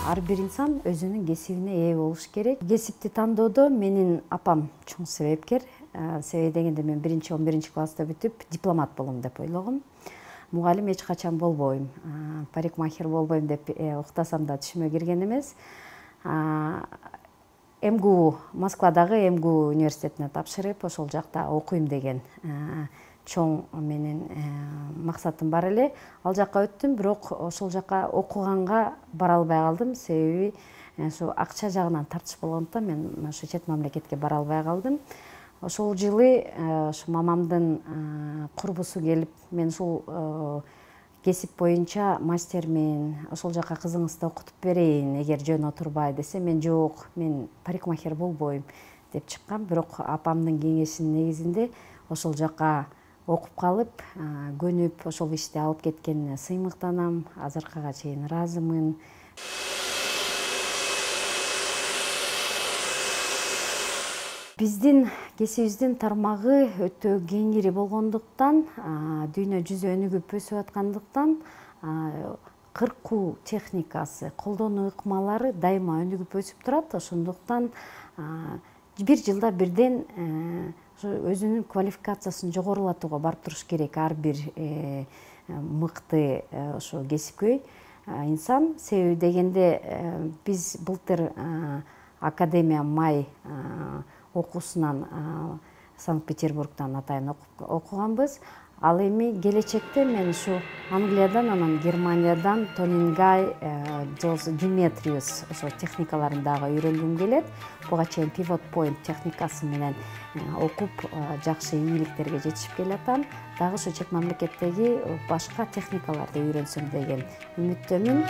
ар бир инсан өзүнүн кесибине ээ болуш керек. Кесипти тандоодо менин апам чоң себепкер. Себеби дегенде мен 11 класста бүтүп дипломат болом деп ойлогом. Мугалим эч качан болбойм, парикмахер болбойм деп уктасам да түшүмө кирген эмес. МГУ, Москвадагы МГУ университетине тапшырып, ошол жакта окуйм деген чоң менин максатым бар эле. Ал жакка өттүм, бирок ошол жакка окуганга бара албай калдым. Себеби ошо акча жагынан тартыш болгондуктан мен ошо чет мамлекетке бара албай калдым. Ошол жылы ошо мамамдын курбусу келип, мен ушул кесип боюнча мастермин, ошол жака кызыңызды окутуп берейин, эгер жөн отурбай десе, мен жок, мен парикмахер болбойм деп чыккам. Бирок апамдын кеңешинин негизинде ошол жака окуп калып, көнүп, ошол ишти алып кеткенине сыймыктанам, азыркыга чейин ыраазымын. Биздин кесибибиздин тармагы өтө кеңири болгондуктан, дүйнө жүзү өнүгүп өсүп аткандыктан, кыркуу техникасы, колдонуу ыкмалары дайыма өнүгүп өсүп турат. Ошондуктан бир жылда бирден өзүнүн квалификациясын жогорулатууга барып туруш керек ар бир мыкты ошо кесипкөй инсан. Себеби дегенде биз былтыр Академия Май окуусунан Санкт-Петербургдан атайын окуганбыз. Ал эми келечекте мен ушу Англиядан, анан Германиядан Тонингай, Диметриус ошо техникаларын дагы үйрөнгүм келет. Буга чейин Pivot Point техникасы менен окуп, жакшы ийгиликтерге жетишип келатам. Дагы ошо чет мамлекеттеги башка техникаларды үйрөнсөм деген үмүттөмүн.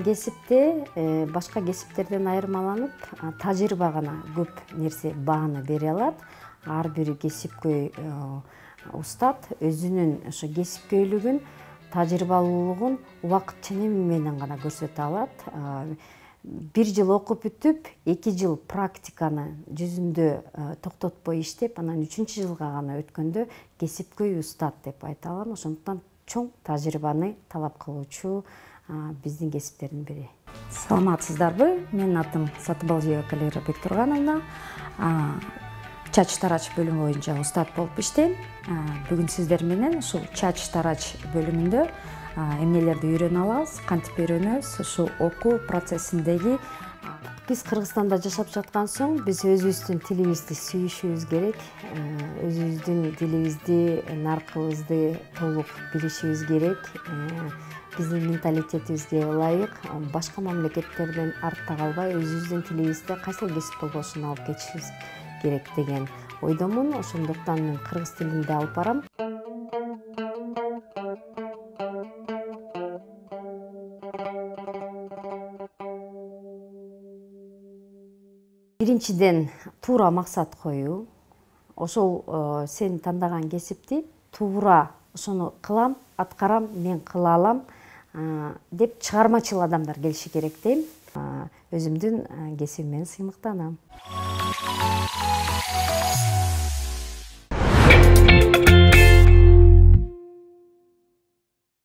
Кесипте башка кесиптерден айырмаланып, тажрыйба гана көп нерсе бааны бере алат. Ар бир кесипкөй устат өзүнүн ошо кесипкөйлүгүн, тажрыйбалуулугун убакыт ченеми менен гана көрсөтө алат. Бир жыл окуп бүтүп, 2 жыл практиканы жүзүндө токтотпой иштеп, анан 3-чү жылга гана өткөндө кесипкөй устат деп айта алам. Ошондуктан чоң тажрыйбаны талап кылуучу биздин кесиптердин бири. Саламатсыздарбы? Менин атым Сатыбалжыева Калера Бектургановна. Чач тарач бөлүмү боюнча устат болуп иштейм. Бүгүн сиздер менен ушул чач тарач бөлүмүндө эмнелерди үйрөнө алабыз, кантип үйрөнөбүз, ушул окуу процессиндеги. Биз Кыргызстанда жашап жаткан соң, биз өзүбүздүн тилибизди сүйүшүбүз керек, өзүбүздүн тилибизди, наркыбызды толук билишибиз керек. Биздин менталитетибизге ылайык башка мамлекеттерден артта калбай, өзүбүздүн тилибизде кайсыл кесип болбошун алып кетишибиз керек деген ойдомун. Ошондуктан мен кыргыз тилинде алып барам. Биринчиден туура максат коюу. Ошол сен тандаган кесипти туура ошону кылам, аткарам, мен кыла алам деп чыгармачыл адамдар келиши керек дейм. Өзүмдүн кесибимен сыймыктанам.